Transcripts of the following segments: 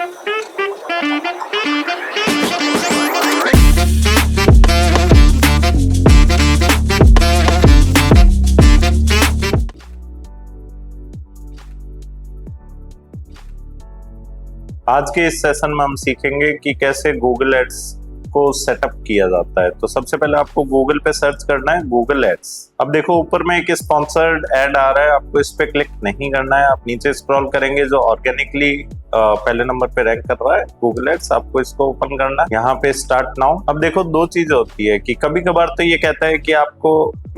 आज के इस सेशन में हम सीखेंगे कि कैसे गूगल एड्स को सेटअप किया जाता है। तो सबसे पहले आपको गूगल पे सर्च करना है गूगल एड्स। अब देखो ऊपर में एक स्पॉन्सर्ड एड आ रहा है, आपको इस पे क्लिक नहीं करना है। आप नीचे स्क्रॉल करेंगे, जो ऑर्गेनिकली पहले नंबर पे रैंक कर रहा है गूगल एड्स, आपको इसको ओपन करना है। यहाँ पे स्टार्ट नाउ। अब देखो दो चीजें होती है कि कभी कभार तो ये कहता है कि आपको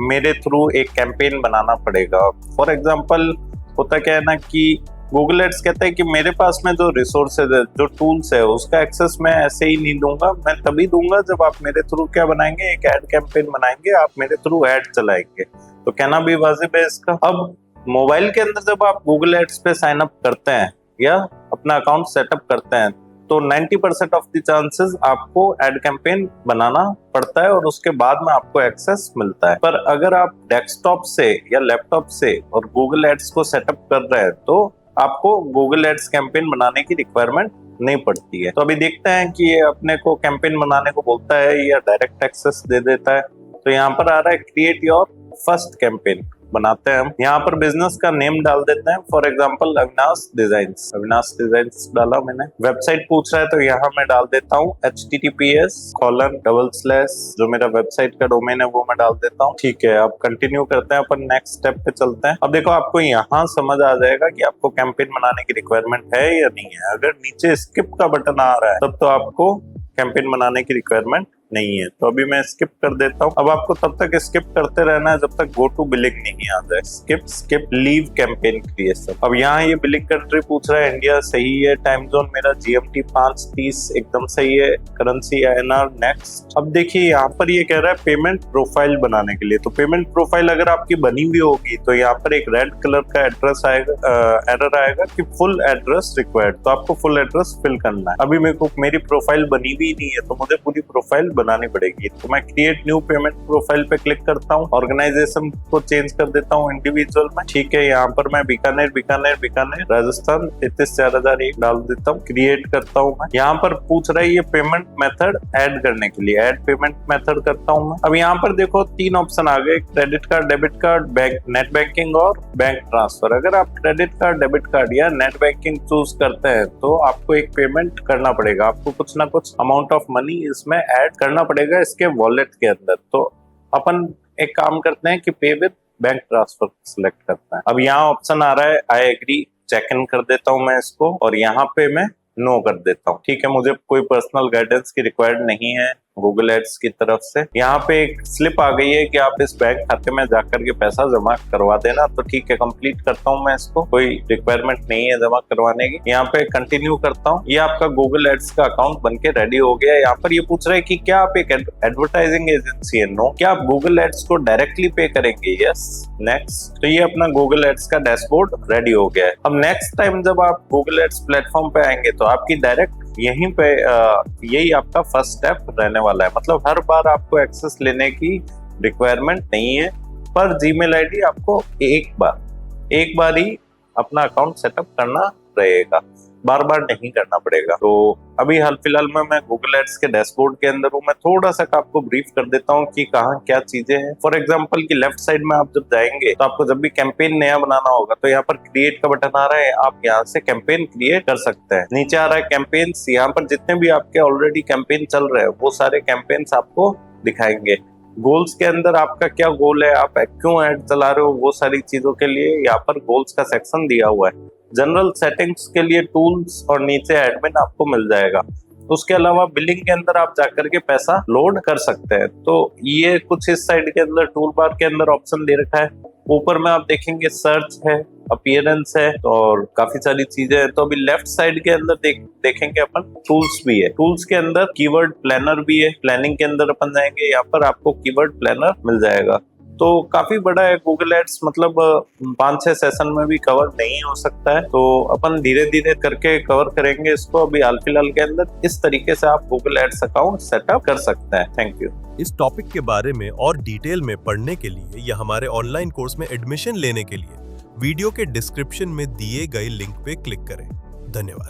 मेरे थ्रू एक कैंपेन बनाना पड़ेगा। फॉर एग्जाम्पल होता क्या है ना कि गूगल एड्स कहता है कि मेरे पास में जो रिसोर्सेज है, जो टूल्स है, उसका एक्सेस मैं ऐसे ही नहीं दूंगा। मैं तभी दूंगा जब आप मेरे थ्रू क्या बनाएंगे, एक एड कैंपेन बनाएंगे, आप मेरे थ्रू एड चलाएंगे। तो कहना भी वाजिब है इसका। अब मोबाइल के अंदर जब आप गूगल एड्स पे साइन अप करते हैं या अपना अकाउंट सेटअप करते हैं तो 90% ऑफ द चांसेस आपको एड कैंपेन बनाना पड़ता है और उसके बाद में आपको एक्सेस मिलता है। पर अगर आप डेस्कटॉप से या लैपटॉप से और गूगल एड्स को सेटअप कर रहे हैं तो आपको गूगल एड्स कैंपेन बनाने की रिक्वायरमेंट नहीं पड़ती है। तो अभी देखते हैं कि ये अपने को कैंपेन बनाने को बोलता है या डायरेक्ट एक्सेस दे देता है। तो यहाँ पर आ रहा है क्रिएट योर फर्स्ट कैंपेन। बनाते हैं हम। यहाँ पर बिजनेस का नेम डाल देते हैं, for example Avinash designs. Avinash designs डाला मैंने। वेबसाइट पूछ रहा है तो यहाँ मैं डाल देता हूँ https:// जो मेरा वेबसाइट का डोमेन है वो मैं डाल देता हूँ। ठीक है, अब कंटिन्यू करते हैं, अपन नेक्स्ट स्टेप पे चलते हैं। अब देखो आपको यहाँ समझ आ जाएगा कि आपको कैंपेन बनाने की रिक्वायरमेंट है या नहीं है। अगर नीचे स्किप का बटन आ रहा है तब तो आपको कैंपेन बनाने की रिक्वायरमेंट नहीं है। तो अभी मैं स्किप कर देता हूँ। अब आपको तब तक स्किप करते रहना है जब तक गो टू बिलिंग नहीं आ जाए। Skip leave campaign creation. अब यहाँ ये बिलिंग कंट्री पूछ रहा है, इंडिया सही है। टाइम जोन मेरा GMT 5:30 एकदम सही है। Currency INR। नेक्स्ट। अब देखिए यहाँ पर ये कह रहा है पेमेंट प्रोफाइल बनाने के लिए। तो पेमेंट प्रोफाइल अगर आपकी बनी हुई होगी तो यहाँ पर एक रेड कलर का एड्रेस आएगा, एरर आएगा कि फुल एड्रेस रिक्वायर्ड। तो आपको फुल एड्रेस फिल करना है। अभी मेरी प्रोफाइल बनी हुई नहीं है तो मुझे पूरी प्रोफाइल बनानी पड़ेगी। तो मैं क्रिएट न्यू पेमेंट प्रोफाइल पे क्लिक करता हूँ। ऑर्गेनाइजेशन को चेंज कर देता हूँ इंडिविजुअल में। ठीक है, यहाँ पर मैं बीकानेर राजस्थान 33,4001 डाल देता हूँ। क्रिएट करता हूँ मैं। यहाँ पर पूछ रहा है ये पेमेंट मेथड ऐड करने के लिए। ऐड पेमेंट मेथड करता हूँ मैं। अब यहाँ पर देखो 3 ऑप्शन आ गए, credit card, debit card, bank, net banking और बैंक ट्रांसफर। अगर आप क्रेडिट कार्ड, डेबिट कार्ड या नेट बैंकिंग चूज करते हैं तो आपको एक पेमेंट करना पड़ेगा। आपको कुछ ना कुछ अमाउंट ऑफ मनी इसमें ऐड करना पड़ेगा इसके वॉलेट के अंदर। तो अपन एक काम करते हैं कि पे विद बैंक ट्रांसफर सिलेक्ट करते हैं। अब यहाँ ऑप्शन आ रहा है आई एग्री, चेक इन कर देता हूँ मैं इसको और यहाँ पे मैं नो कर देता हूँ। ठीक है, मुझे कोई पर्सनल गाइडेंस की रिक्वायर्ड नहीं है गूगल एड्स की तरफ से। यहाँ पे एक स्लिप आ गई है कि आप इस बैंक खाते में जाकर के पैसा जमा करवा देना। तो ठीक है, कंप्लीट करता हूँ मैं इसको। कोई रिक्वायरमेंट नहीं है जमा करवाने की। यहाँ पे कंटिन्यू करता हूँ। ये आपका गूगल एड्स का अकाउंट बनके रेडी हो गया है। यहाँ पर ये पूछ रहा है कि क्या आप एक एडवर्टाइजिंग एजेंसी है? नो। क्या आप गूगल एड्स को डायरेक्टली पे करेंगे? यस। नेक्स्ट। तो ये अपना गूगल एड्स का डैशबोर्ड रेडी हो गया है। अब नेक्स्ट टाइम जब आप गूगल एड्स प्लेटफॉर्म पे आएंगे तो आपकी डायरेक्ट यहीं पे यही आपका फर्स्ट स्टेप रहने वाला है। मतलब हर बार आपको एक्सेस लेने की रिक्वायरमेंट नहीं है, पर जीमेल आईडी आपको एक बार ही अपना अकाउंट सेटअप करना रहेगा, बार बार नहीं करना पड़ेगा। तो अभी हाल फिलहाल में मैं गूगल एड्स के डैशबोर्ड के अंदर हूँ। मैं थोड़ा सा आपको ब्रीफ कर देता हूँ कि कहाँ क्या चीजें हैं। फॉर एग्जांपल कि लेफ्ट साइड में आप जब जाएंगे तो आपको जब भी कैंपेन नया बनाना होगा तो यहाँ पर क्रिएट का बटन आ रहा है, आप यहाँ से कैंपेन क्रिएट कर सकते हैं। नीचे आ रहा है कैंपेन्स, यहाँ पर जितने भी आपके ऑलरेडी कैंपेन चल रहे हैं वो सारे कैंपेन्स आपको दिखाएंगे। गोल्स के अंदर आपका क्या गोल है, आप क्यों ऐड चला रहे हो, वो सारी चीजों के लिए यहाँ पर गोल्स का सेक्शन दिया हुआ है। जनरल सेटिंग्स के लिए टूल्स और नीचे एडमिन आपको मिल जाएगा। उसके अलावा बिलिंग के अंदर आप जाकर के पैसा लोड कर सकते हैं। तो ये कुछ इस साइड के अंदर टूल बार के अंदर ऑप्शन दे रखा है। ऊपर में आप देखेंगे सर्च है, अपीयरेंस है और काफी सारी चीजें हैं। तो अभी लेफ्ट साइड के अंदर देखेंगे अपन टूल्स भी है। टूल्स के अंदर कीवर्ड प्लानर भी है। प्लानिंग के अंदर अपन जाएंगे, यहाँ पर आपको कीवर्ड प्लानर मिल जाएगा। तो काफी बड़ा है गूगल एड्स, मतलब 5-6 सेशन में भी कवर नहीं हो सकता है। तो अपन धीरे धीरे करके कवर करेंगे इसको। अभी हाल फिलहाल के अंदर इस तरीके से आप गूगल एड्स अकाउंट सेटअप कर सकते हैं। Thank you. इस टॉपिक के बारे में और डिटेल में पढ़ने के लिए या हमारे ऑनलाइन कोर्स में एडमिशन लेने के लिए वीडियो के डिस्क्रिप्शन में दिए गए लिंक पे क्लिक करें। धन्यवाद।